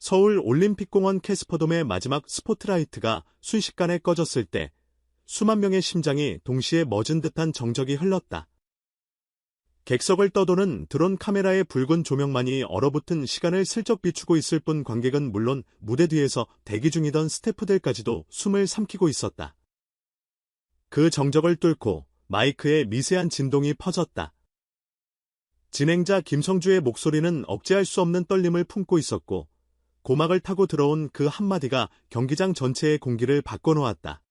서울 올림픽공원 캐스퍼돔의 마지막 스포트라이트가 순식간에 꺼졌을 때 수만 명의 심장이 동시에 멎은 듯한 정적이 흘렀다. 객석을 떠도는 드론 카메라의 붉은 조명만이 얼어붙은 시간을 슬쩍 비추고 있을 뿐 관객은 물론 무대 뒤에서 대기 중이던 스태프들까지도 숨을 삼키고 있었다. 그 정적을 뚫고 마이크에 미세한 진동이 퍼졌다. 진행자 김성주의 목소리는 억제할 수 없는 떨림을 품고 있었고 고막을 타고 들어온 그 한마디가 경기장 전체의 공기를 바꿔놓았다.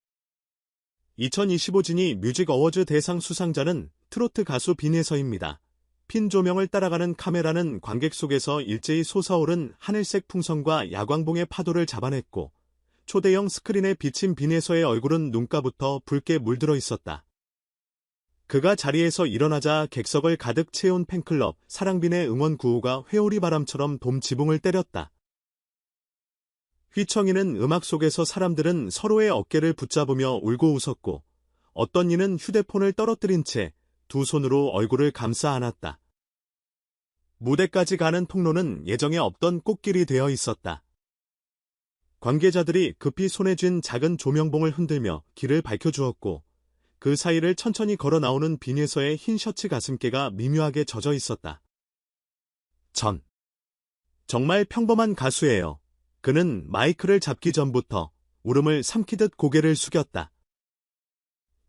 2025 지니 뮤직 어워즈 대상 수상자는 트로트 가수 빈에서입니다. 핀 조명을 따라가는 카메라는 관객 속에서 일제히 솟아오른 하늘색 풍선과 야광봉의 파도를 잡아냈고 초대형 스크린에 비친 빈에서의 얼굴은 눈가부터 붉게 물들어 있었다. 그가 자리에서 일어나자 객석을 가득 채운 팬클럽 사랑빈의 응원 구호가 회오리 바람처럼 돔 지붕을 때렸다. 휘청이는 음악 속에서 사람들은 서로의 어깨를 붙잡으며 울고 웃었고 어떤 이는 휴대폰을 떨어뜨린 채 두 손으로 얼굴을 감싸 안았다. 무대까지 가는 통로는 예정에 없던 꽃길이 되어 있었다. 관계자들이 급히 손에 쥔 작은 조명봉을 흔들며 길을 밝혀주었고 그 사이를 천천히 걸어 나오는 빈에서의 흰 셔츠 가슴께가 미묘하게 젖어 있었다. 정말 평범한 가수예요. 그는 마이크를 잡기 전부터 울음을 삼키듯 고개를 숙였다.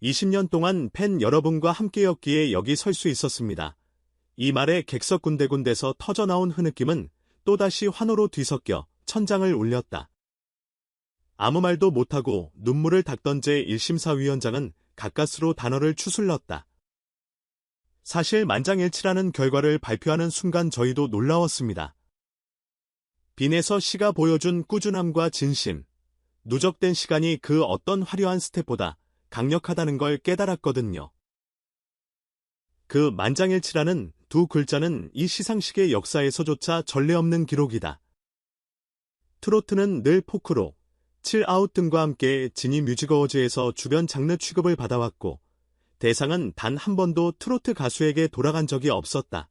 20년 동안 팬 여러분과 함께였기에 여기 설 수 있었습니다. 이 말에 객석 군데군데서 터져나온 흐느낌은 또다시 환호로 뒤섞여 천장을 울렸다. 아무 말도 못하고 눈물을 닦던 제 1심사위원장은 가까스로 단어를 추슬렀다. 사실 만장일치라는 결과를 발표하는 순간 저희도 놀라웠습니다. 빈에서 씨가 보여준 꾸준함과 진심, 누적된 시간이 그 어떤 화려한 스텝보다 강력하다는 걸 깨달았거든요. 그 만장일치라는 두 글자는 이 시상식의 역사에서조차 전례 없는 기록이다. 트로트는 늘 포크로, 칠아웃 등과 함께 지니 뮤직 어워즈에서 주변 장르 취급을 받아왔고 대상은 단 한 번도 트로트 가수에게 돌아간 적이 없었다.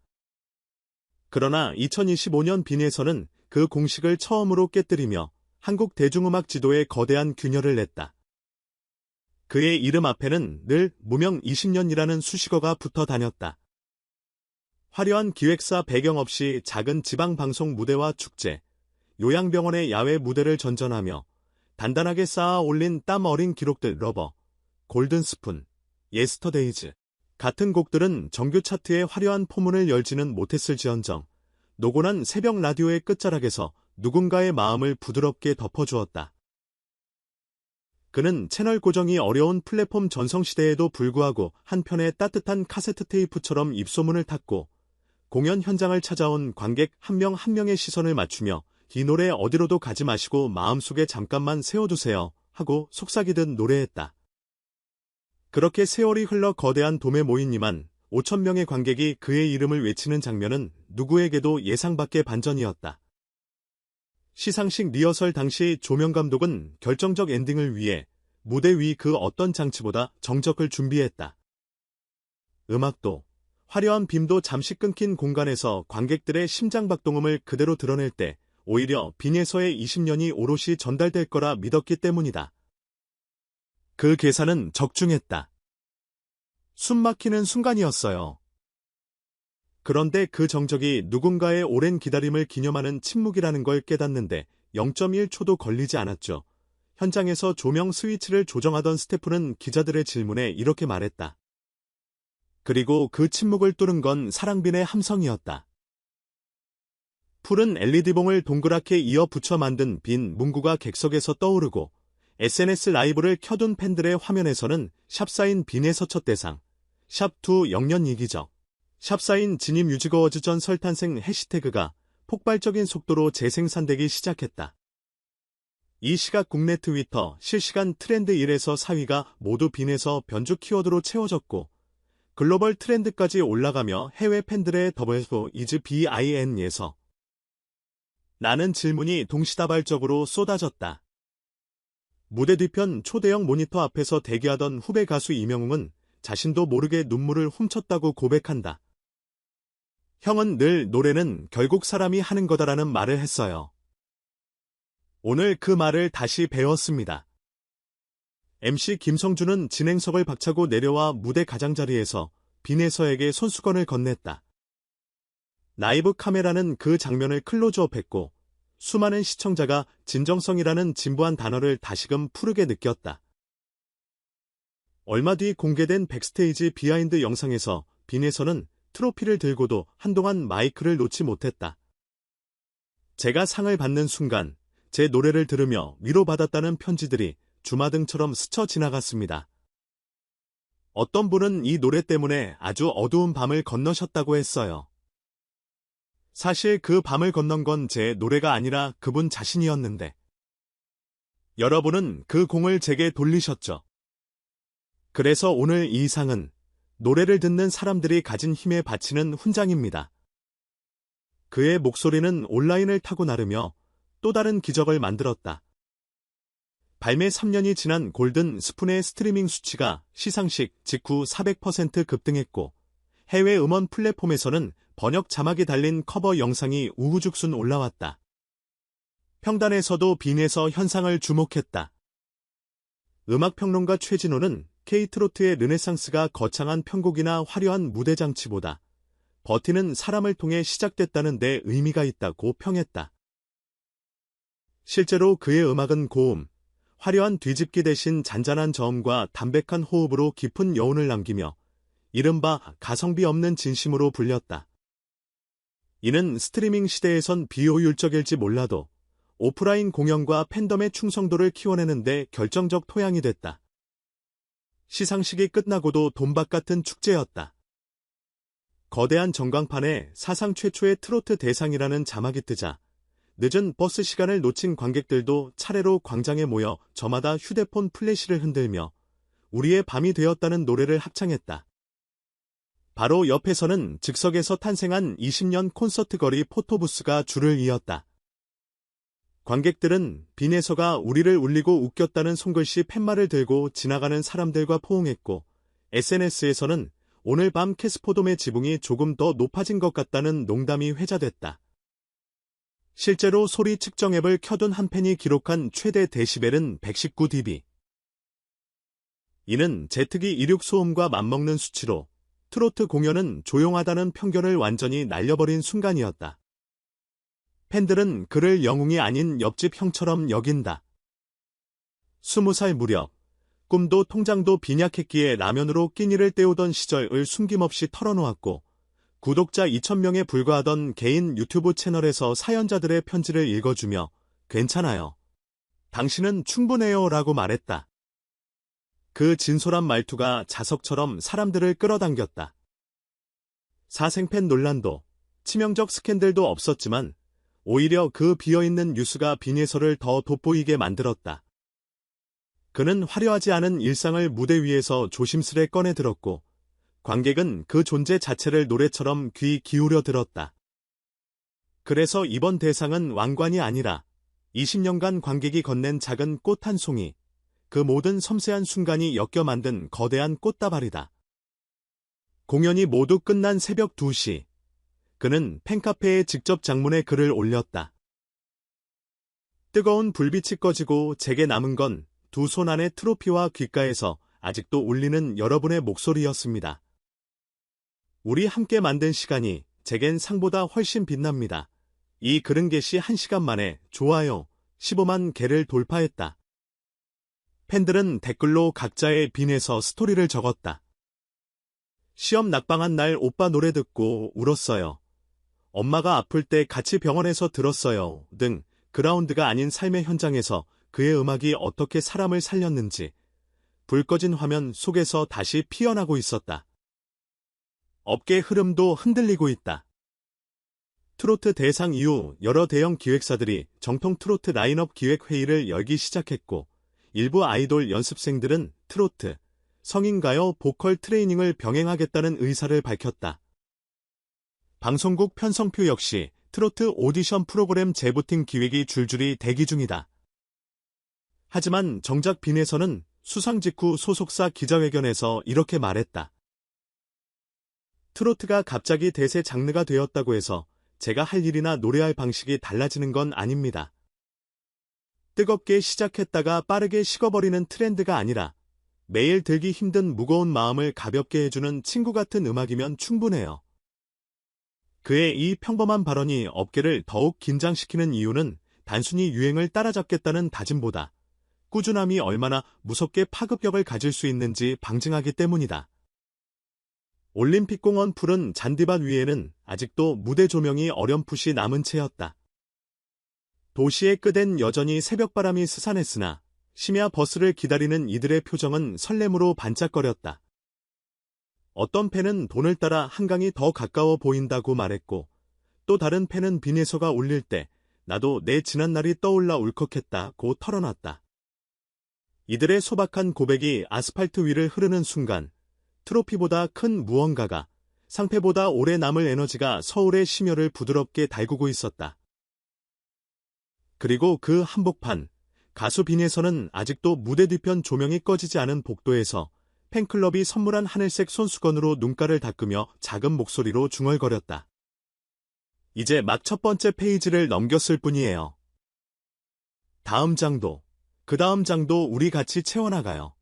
그러나 2025년 빈에서는 그 공식을 처음으로 깨뜨리며 한국 대중음악 지도에 거대한 균열을 냈다. 그의 이름 앞에는 늘 무명 20년이라는 수식어가 붙어 다녔다. 화려한 기획사 배경 없이 작은 지방방송 무대와 축제, 요양병원의 야외 무대를 전전하며 단단하게 쌓아 올린 땀 어린 기록들 러버, 골든스푼, 예스터데이즈 같은 곡들은 정규 차트의 화려한 포문을 열지는 못했을지언정 노곤한 새벽 라디오의 끝자락에서 누군가의 마음을 부드럽게 덮어주었다. 그는 채널 고정이 어려운 플랫폼 전성시대에도 불구하고 한편의 따뜻한 카세트 테이프처럼 입소문을 탔고 공연 현장을 찾아온 관객 한 명 한 명의 시선을 맞추며 이 노래 어디로도 가지 마시고 마음속에 잠깐만 세워두세요 하고 속삭이듯 노래했다. 그렇게 세월이 흘러 거대한 돔에 모이니만 5,000명의 관객이 그의 이름을 외치는 장면은 누구에게도 예상 밖의 반전이었다. 시상식 리허설 당시 조명감독은 결정적 엔딩을 위해 무대 위 그 어떤 장치보다 정적을 준비했다. 음악도 화려한 빔도 잠시 끊긴 공간에서 관객들의 심장박동음을 그대로 드러낼 때 오히려 빈에서의 20년이 오롯이 전달될 거라 믿었기 때문이다. 그 계산은 적중했다. 숨 막히는 순간이었어요. 그런데 그 정적이 누군가의 오랜 기다림을 기념하는 침묵이라는 걸 깨닫는데 0.1초도 걸리지 않았죠. 현장에서 조명 스위치를 조정하던 스태프는 기자들의 질문에 이렇게 말했다. 그리고 그 침묵을 뚫은 건 사랑빈의 함성이었다. 푸른 LED봉을 동그랗게 이어 붙여 만든 빈 문구가 객석에서 떠오르고 SNS 라이브를 켜둔 팬들의 화면에서는 샵사인 빈에서 첫 대상, 샵2 영년 이기적, 샵사인 지니 뮤직 어워즈 전 설탄생 해시태그가 폭발적인 속도로 재생산되기 시작했다. 이 시각 국내 트위터 실시간 트렌드 1에서 4위가 모두 빈에서 변주 키워드로 채워졌고 글로벌 트렌드까지 올라가며 해외 팬들의 더블 이즈 BIN에서 라는 질문이 동시다발적으로 쏟아졌다. 무대 뒤편 초대형 모니터 앞에서 대기하던 후배 가수 이명웅은 자신도 모르게 눈물을 훔쳤다고 고백한다. 형은 늘 노래는 결국 사람이 하는 거다라는 말을 했어요. 오늘 그 말을 다시 배웠습니다. MC 김성준은 진행석을 박차고 내려와 무대 가장자리에서 빈에서에게 손수건을 건넸다. 라이브 카메라는 그 장면을 클로즈업했고 수많은 시청자가 진정성이라는 진부한 단어를 다시금 푸르게 느꼈다. 얼마 뒤 공개된 백스테이지 비하인드 영상에서 빈에서는 트로피를 들고도 한동안 마이크를 놓지 못했다. 제가 상을 받는 순간 제 노래를 들으며 위로받았다는 편지들이 주마등처럼 스쳐 지나갔습니다. 어떤 분은 이 노래 때문에 아주 어두운 밤을 건너셨다고 했어요. 사실 그 밤을 건넌 건 제 노래가 아니라 그분 자신이었는데 여러분은 그 공을 제게 돌리셨죠. 그래서 오늘 이 상은 노래를 듣는 사람들이 가진 힘에 바치는 훈장입니다. 그의 목소리는 온라인을 타고 나르며 또 다른 기적을 만들었다. 발매 3년이 지난 골든 스푼의 스트리밍 수치가 시상식 직후 400% 급등했고 해외 음원 플랫폼에서는 번역 자막이 달린 커버 영상이 우후죽순 올라왔다. 평단에서도 빈에서 현상을 주목했다. 음악평론가 최진호는 K-트로트의 르네상스가 거창한 편곡이나 화려한 무대 장치보다 버티는 사람을 통해 시작됐다는 데 의미가 있다고 평했다. 실제로 그의 음악은 고음, 화려한 뒤집기 대신 잔잔한 저음과 담백한 호흡으로 깊은 여운을 남기며 이른바 가성비 없는 진심으로 불렸다. 이는 스트리밍 시대에선 비효율적일지 몰라도 오프라인 공연과 팬덤의 충성도를 키워내는 데 결정적 토양이 됐다. 시상식이 끝나고도 돈밭 같은 축제였다. 거대한 전광판에 사상 최초의 트로트 대상이라는 자막이 뜨자 늦은 버스 시간을 놓친 관객들도 차례로 광장에 모여 저마다 휴대폰 플래시를 흔들며 우리의 밤이 되었다는 노래를 합창했다. 바로 옆에서는 즉석에서 탄생한 20년 콘서트 거리 포토부스가 줄을 이었다. 관객들은 빈에서가 우리를 울리고 웃겼다는 손글씨 팻말을 들고 지나가는 사람들과 포옹했고 SNS에서는 오늘 밤 캐스포돔의 지붕이 조금 더 높아진 것 같다는 농담이 회자됐다. 실제로 소리 측정 앱을 켜둔 한 팬이 기록한 최대 데시벨은 119dB. 이는 제트기 이륙 소음과 맞먹는 수치로 트로트 공연은 조용하다는 편견을 완전히 날려버린 순간이었다. 팬들은 그를 영웅이 아닌 옆집 형처럼 여긴다. 20살 무렵 꿈도 통장도 빈약했기에 라면으로 끼니를 때우던 시절을 숨김없이 털어놓았고 구독자 2,000명에 불과하던 개인 유튜브 채널에서 사연자들의 편지를 읽어주며 괜찮아요. 당신은 충분해요 라고 말했다. 그 진솔한 말투가 자석처럼 사람들을 끌어당겼다. 사생팬 논란도 치명적 스캔들도 없었지만 오히려 그 비어있는 뉴스가 빈에서를 더 돋보이게 만들었다. 그는 화려하지 않은 일상을 무대 위에서 조심스레 꺼내 들었고 관객은 그 존재 자체를 노래처럼 귀 기울여 들었다. 그래서 이번 대상은 왕관이 아니라 20년간 관객이 건넨 작은 꽃 한 송이, 그 모든 섬세한 순간이 엮여 만든 거대한 꽃다발이다. 공연이 모두 끝난 새벽 2시, 그는 팬카페에 직접 장문의 글을 올렸다. 뜨거운 불빛이 꺼지고 제게 남은 건 두 손 안의 트로피와 귓가에서 아직도 울리는 여러분의 목소리였습니다. 우리 함께 만든 시간이 제겐 상보다 훨씬 빛납니다. 이 글은 게시 1시간 만에 좋아요 15만 개를 돌파했다. 팬들은 댓글로 각자의 빈에서 스토리를 적었다. 시험 낙방한 날 오빠 노래 듣고 울었어요. 엄마가 아플 때 같이 병원에서 들었어요. 등 그라운드가 아닌 삶의 현장에서 그의 음악이 어떻게 사람을 살렸는지 불 꺼진 화면 속에서 다시 피어나고 있었다. 업계 흐름도 흔들리고 있다. 트로트 대상 이후 여러 대형 기획사들이 정통 트로트 라인업 기획 회의를 열기 시작했고 일부 아이돌 연습생들은 트로트, 성인가요, 보컬 트레이닝을 병행하겠다는 의사를 밝혔다. 방송국 편성표 역시 트로트 오디션 프로그램 재부팅 기획이 줄줄이 대기 중이다. 하지만 정작 빈에서는 수상 직후 소속사 기자회견에서 이렇게 말했다. 트로트가 갑자기 대세 장르가 되었다고 해서 제가 할 일이나 노래할 방식이 달라지는 건 아닙니다. 뜨겁게 시작했다가 빠르게 식어버리는 트렌드가 아니라 매일 들기 힘든 무거운 마음을 가볍게 해주는 친구 같은 음악이면 충분해요. 그의 이 평범한 발언이 업계를 더욱 긴장시키는 이유는 단순히 유행을 따라잡겠다는 다짐보다 꾸준함이 얼마나 무섭게 파급력을 가질 수 있는지 방증하기 때문이다. 올림픽공원 푸른 잔디밭 위에는 아직도 무대 조명이 어렴풋이 남은 채였다. 도시의 끝엔 여전히 새벽바람이 스산했으나 심야 버스를 기다리는 이들의 표정은 설렘으로 반짝거렸다. 어떤 팬은 돈을 따라 한강이 더 가까워 보인다고 말했고, 또 다른 팬은 빈에서가 울릴 때 나도 내 지난날이 떠올라 울컥했다고 털어놨다. 이들의 소박한 고백이 아스팔트 위를 흐르는 순간 트로피보다 큰 무언가가, 상패보다 오래 남을 에너지가 서울의 심혈을 부드럽게 달구고 있었다. 그리고 그 한복판, 가수 빈에서는 아직도 무대 뒤편 조명이 꺼지지 않은 복도에서 팬클럽이 선물한 하늘색 손수건으로 눈가를 닦으며 작은 목소리로 중얼거렸다. 이제 막 첫 번째 페이지를 넘겼을 뿐이에요. 다음 장도, 그 다음 장도 우리 같이 채워나가요.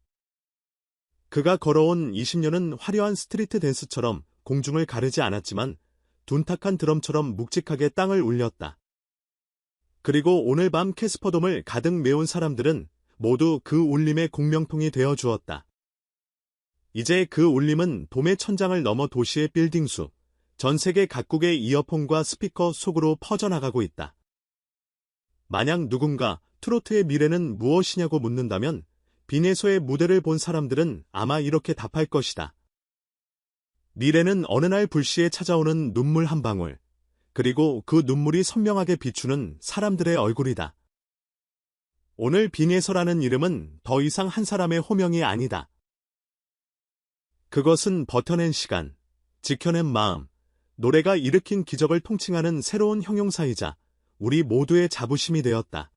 그가 걸어온 20년은 화려한 스트리트 댄스처럼 공중을 가르지 않았지만 둔탁한 드럼처럼 묵직하게 땅을 울렸다. 그리고 오늘 밤 캐스퍼돔을 가득 메운 사람들은 모두 그 울림의 공명통이 되어 주었다. 이제 그 울림은 돔의 천장을 넘어 도시의 빌딩수, 전 세계 각국의 이어폰과 스피커 속으로 퍼져나가고 있다. 만약 누군가 트로트의 미래는 무엇이냐고 묻는다면 빈에서의 무대를 본 사람들은 아마 이렇게 답할 것이다. 미래는 어느 날 불시에 찾아오는 눈물 한 방울, 그리고 그 눈물이 선명하게 비추는 사람들의 얼굴이다. 오늘 빈에서라는 이름은 더 이상 한 사람의 호명이 아니다. 그것은 버텨낸 시간, 지켜낸 마음, 노래가 일으킨 기적을 통칭하는 새로운 형용사이자 우리 모두의 자부심이 되었다.